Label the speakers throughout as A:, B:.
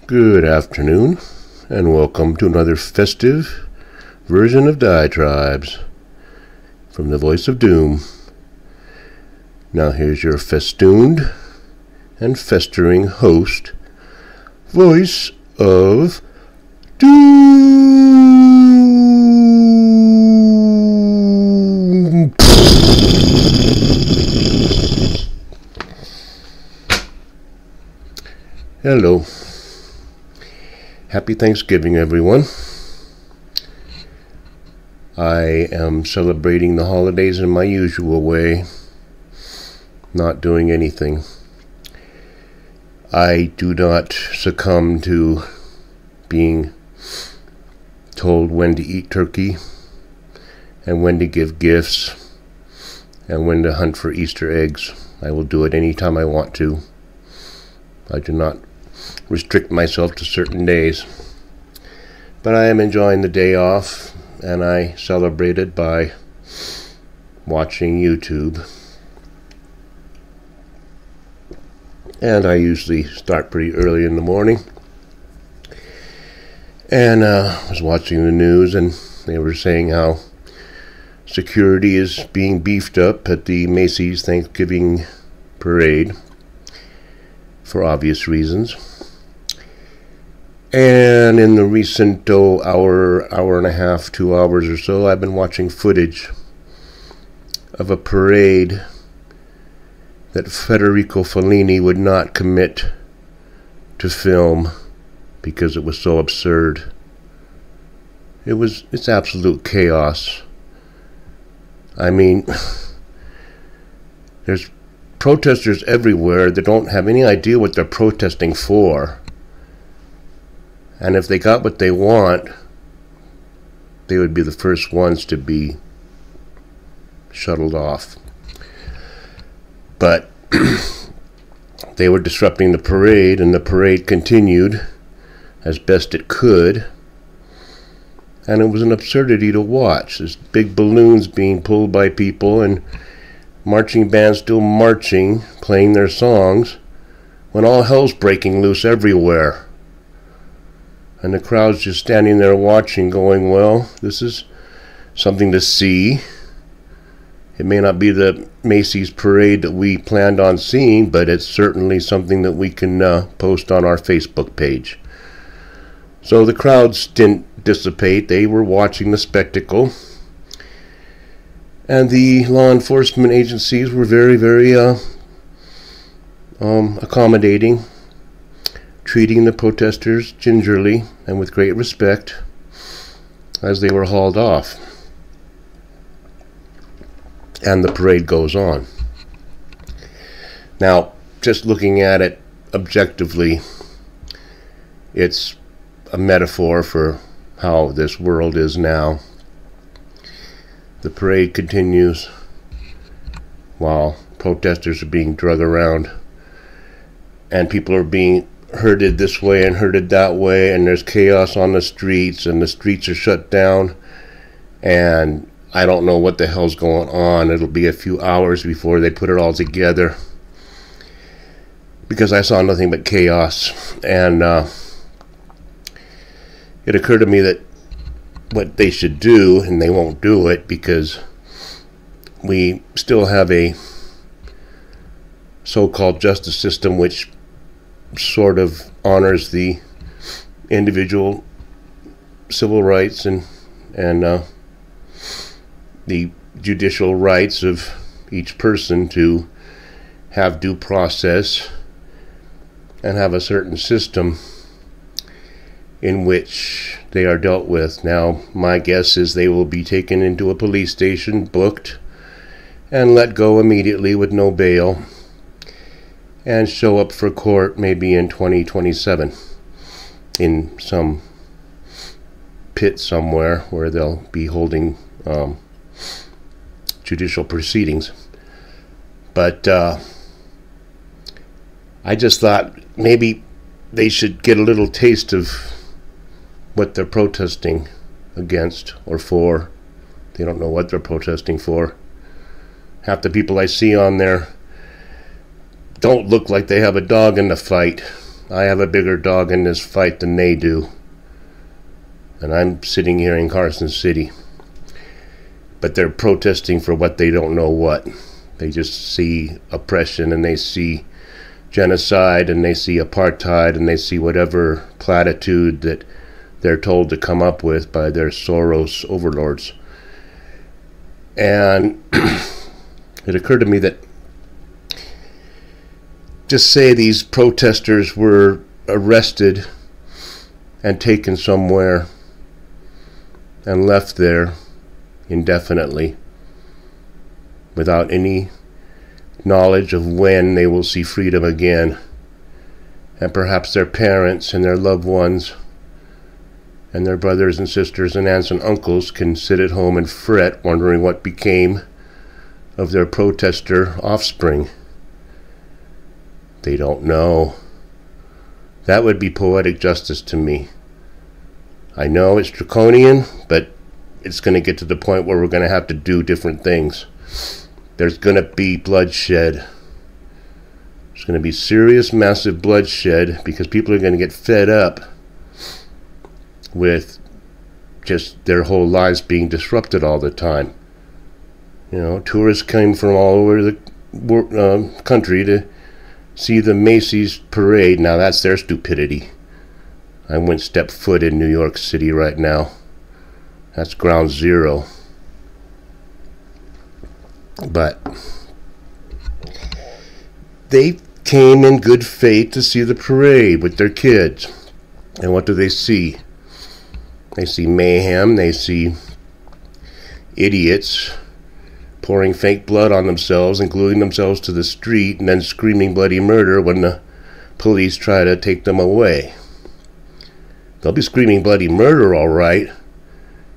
A: Good afternoon, and welcome to another festive version of Diatribes from the Voice of Doom. Now here's your festooned and festering host, Voice of Doom. Hello. Happy Thanksgiving, everyone. I am celebrating the holidays in my usual way, not doing anything. I do not succumb to being told when to eat turkey and when to give gifts and when to hunt for Easter eggs. I will do it anytime I want to. I do not restrict myself to certain days, but I am enjoying the day off, and I celebrate it by watching YouTube. And I usually start pretty early in the morning, and was watching the news, and they were saying how security is being beefed up at the Macy's Thanksgiving parade for obvious reasons. And in the recent hour and a half, 2 hours or so, I've been watching footage of a parade that Federico Fellini would not commit to film because it was so absurd. It's absolute chaos. I mean, there's protesters everywhere that don't have any idea what they're protesting for. And if they got what they want, they would be the first ones to be shuttled off. But they were disrupting the parade, and the parade continued as best it could. And it was an absurdity to watch. There's big balloons being pulled by people and marching bands still marching, playing their songs, when all hell's breaking loose everywhere. And the crowd's just standing there watching, going, well, this is something to see. It may not be the Macy's parade that we planned on seeing, but it's certainly something that we can post on our Facebook page. So the crowds didn't dissipate. They were watching the spectacle. And the law enforcement agencies were very, very accommodating, treating the protesters gingerly and with great respect as they were hauled off. And the parade goes on. Now, just looking at it objectively, it's a metaphor for how this world is now. The parade continues while protesters are being drug around, and people are being herded this way and herded that way, and there's chaos on the streets, and the streets are shut down, and I don't know what the hell's going on. It'll be a few hours before they put it all together, because I saw nothing but chaos. And it occurred to me that what they should do, and they won't do it because we still have a so-called justice system which sort of honors the individual civil rights and the judicial rights of each person to have due process and have a certain system in which they are dealt with. Now, my guess is they will be taken into a police station, booked, and let go immediately with no bail, and show up for court maybe in 2027 in some pit somewhere where they'll be holding judicial proceedings. But I just thought maybe they should get a little taste of what they're protesting against or for. They don't know what they're protesting for. Half the people I see on there don't look like they have a dog in the fight. I have a bigger dog in this fight than they do. And I'm sitting here in Carson City. But they're protesting for what they don't know what. They just see oppression, and they see genocide, and they see apartheid, and they see whatever platitude that they're told to come up with by their Soros overlords. And it occurred to me that, just say these protesters were arrested and taken somewhere and left there indefinitely without any knowledge of when they will see freedom again, and perhaps their parents and their loved ones and their brothers and sisters and aunts and uncles can sit at home and fret, wondering what became of their protester offspring. They don't know. That would be poetic justice to me. I know it's draconian, but it's going to get to the point where we're going to have to do different things. There's going to be bloodshed. There's going to be serious, massive bloodshed, because people are going to get fed up with just their whole lives being disrupted all the time. You know, tourists came from all over the country to see the Macy's parade. Now that's their stupidity. I wouldn't step foot in New York City right now. That's ground zero. But they came in good faith to see the parade with their kids. And what do they see? They see mayhem. They see idiots pouring fake blood on themselves and gluing themselves to the street, and then screaming bloody murder when the police try to take them away. They'll be screaming bloody murder, all right.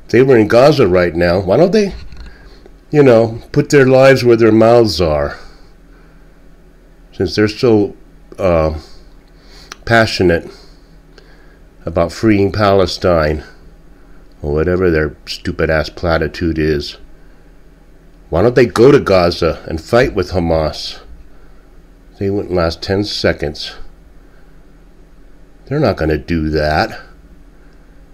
A: If they were in Gaza right now, why don't they, put their lives where their mouths are? Since they're so passionate about freeing Palestine, or whatever their stupid-ass platitude is, why don't they go to Gaza and fight with Hamas? They wouldn't last 10 seconds. They're not going to do that.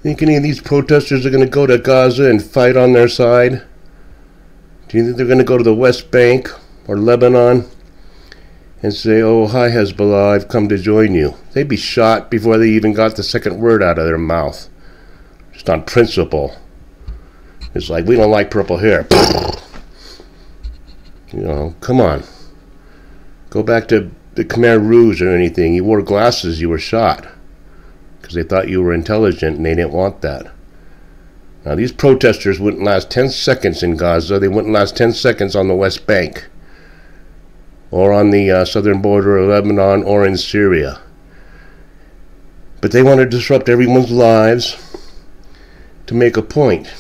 A: Think any of these protesters are going to go to Gaza and fight on their side? Do you think they're going to go to the West Bank or Lebanon and say, "Oh, hi Hezbollah, I've come to join you"? They'd be shot before they even got the second word out of their mouth. Just on principle. It's like, we don't like purple hair. Come on. Go back to the Khmer Rouge or anything. You wore glasses, you were shot. Because they thought you were intelligent and they didn't want that. Now, these protesters wouldn't last 10 seconds in Gaza. They wouldn't last 10 seconds on the West Bank, or on the southern border of Lebanon, or in Syria. But they want to disrupt everyone's lives to make a point.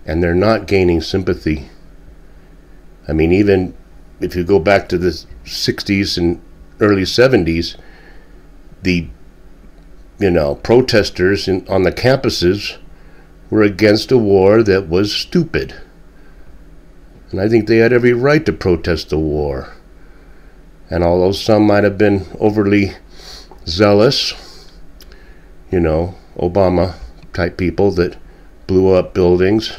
A: And they're not gaining sympathy. I mean, even if you go back to the 60s and early 70s, the protesters on the campuses were against a war that was stupid. And I think they had every right to protest the war. And although some might have been overly zealous, Obama type people that blew up buildings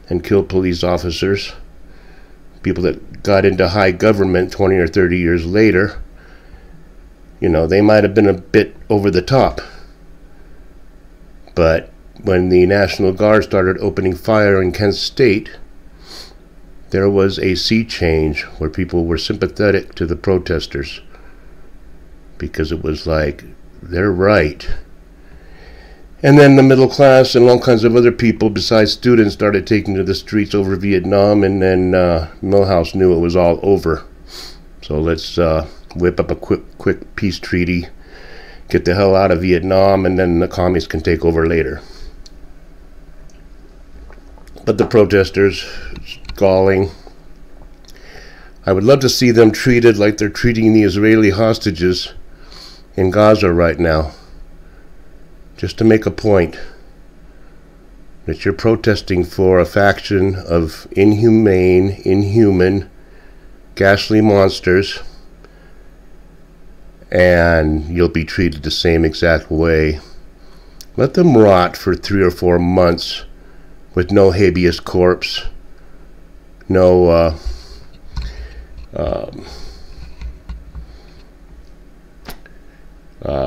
A: and killed police officers, people that got into high government 20 or 30 years later, they might have been a bit over the top. But when the National Guard started opening fire in Kent State, there was a sea change where people were sympathetic to the protesters, because it was like, they're right. And then the middle class and all kinds of other people besides students started taking to the streets over Vietnam, and then Milhouse knew it was all over. So let's whip up a quick peace treaty, get the hell out of Vietnam, and then the commies can take over later. But the protesters, it's galling. I would love to see them treated like they're treating the Israeli hostages in Gaza right now. Just to make a point that you're protesting for a faction of inhuman, ghastly monsters, and you'll be treated the same exact way. Let them rot for 3 or 4 months with no habeas corpus, no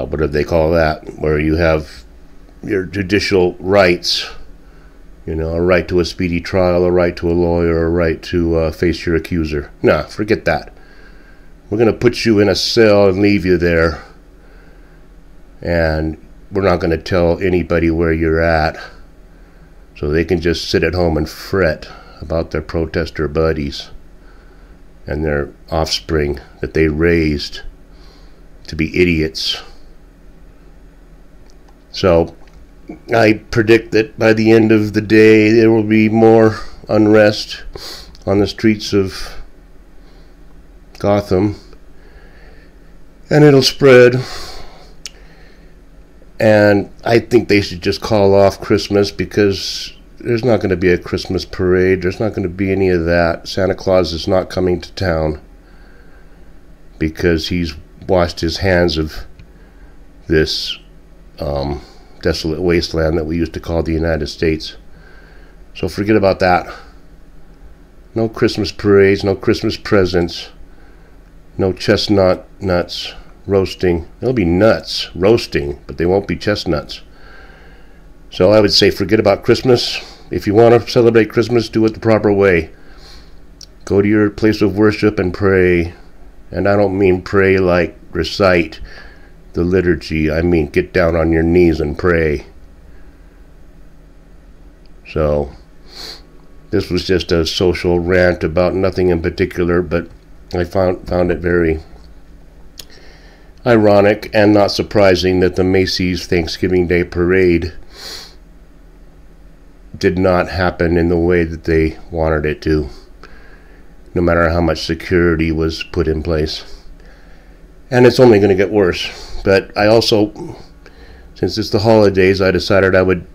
A: what do they call that, where you have your judicial rights, you know, a right to a speedy trial, a right to a lawyer, a right to face your accuser. Nah, forget that. We're going to put you in a cell and leave you there, and we're not going to tell anybody where you're at, so they can just sit at home and fret about their protester buddies and their offspring that they raised to be idiots. So I predict that by the end of the day there will be more unrest on the streets of Gotham, and it'll spread. And I think they should just call off Christmas, because there's not going to be a Christmas parade. There's not going to be any of that. Santa Claus is not coming to town, because he's washed his hands of this desolate wasteland that we used to call the United States. So forget about that. No Christmas parades, no Christmas presents, no chestnut nuts roasting. There'll be nuts roasting, but they won't be chestnuts. So I would say forget about Christmas. If you want to celebrate Christmas, do it the proper way. Go to your place of worship and pray. And I don't mean pray like recite the liturgy. I mean get down on your knees and pray. So this was just a social rant about nothing in particular, but I found it very ironic and not surprising that the Macy's Thanksgiving Day Parade did not happen in the way that they wanted it to, no matter how much security was put in place. And it's only going to get worse. But I also, since it's the holidays, I decided I would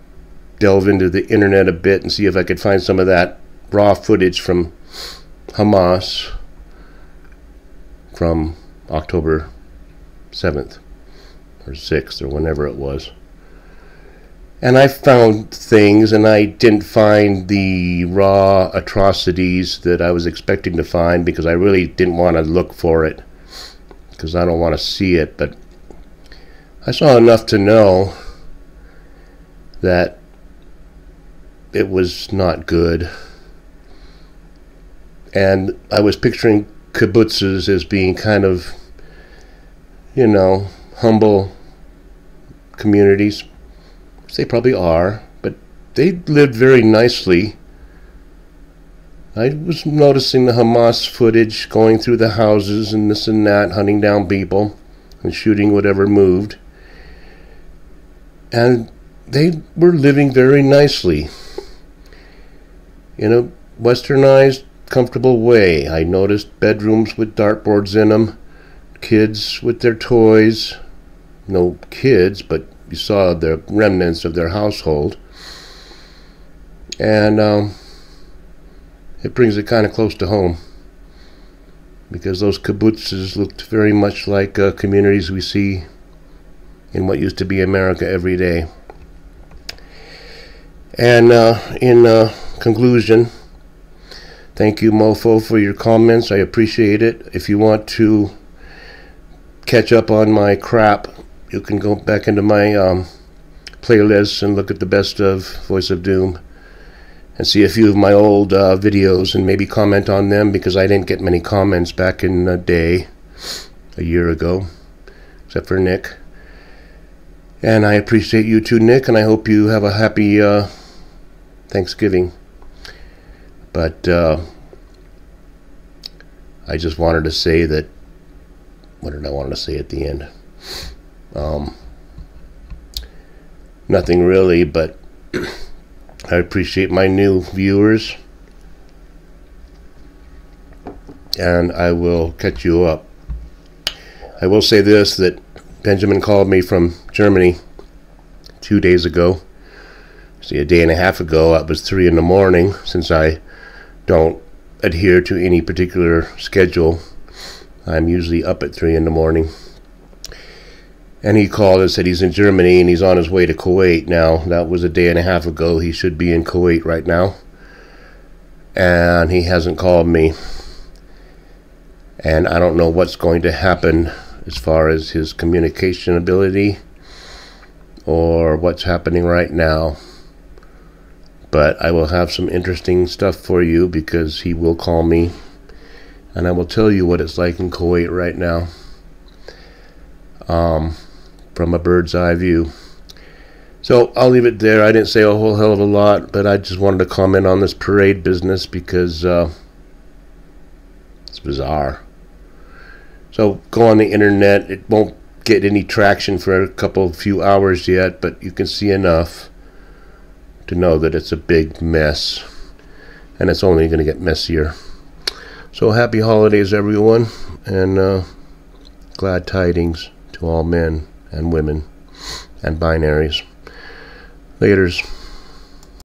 A: delve into the internet a bit and see if I could find some of that raw footage from Hamas from October 7th or 6th or whenever it was. And I found things, and I didn't find the raw atrocities that I was expecting to find, because I really didn't want to look for it, because I don't want to see it. But I saw enough to know that it was not good. And I was picturing kibbutzes as being kind of, you know, humble communities. They probably are, but they lived very nicely. I was noticing the Hamas footage, going through the houses and this and that, hunting down people and shooting whatever moved. And they were living very nicely in a westernized, comfortable way. I noticed bedrooms with dartboards in them, kids with their toys. No kids, but you saw the remnants of their household. And it brings it kind of close to home, because those kibbutzes looked very much like communities we see in what used to be America every day. And in conclusion, thank you, Mofo, for your comments. I appreciate it. If you want to catch up on my crap, you can go back into my playlists and look at the best of Voice of Doom and see a few of my old videos and maybe comment on them, because I didn't get many comments back in the day a year ago, except for Nick. And I appreciate you too, Nick, and I hope you have a happy Thanksgiving. But I just wanted to say that, what did I want to say at the end? Nothing really, but I appreciate my new viewers, and I will catch you up. I will say this, that Benjamin called me from Germany 2 days ago. See, a day and a half ago, it was 3 in the morning. Since I don't adhere to any particular schedule, I'm usually up at 3 in the morning. And he called and said he's in Germany and he's on his way to Kuwait now. That was a day and a half ago. He should be in Kuwait right now. And he hasn't called me. And I don't know what's going to happen as far as his communication ability or what's happening right now. But I will have some interesting stuff for you because he will call me. And I will tell you what it's like in Kuwait right now. From a bird's eye view. So I'll leave it there. I didn't say a whole hell of a lot, but I just wanted to comment on this parade business because it's bizarre. So go on the internet. It won't get any traction for a few hours yet, but you can see enough to know that it's a big mess, and it's only going to get messier. So happy holidays, everyone, and glad tidings to all men and women and binaries. Laters.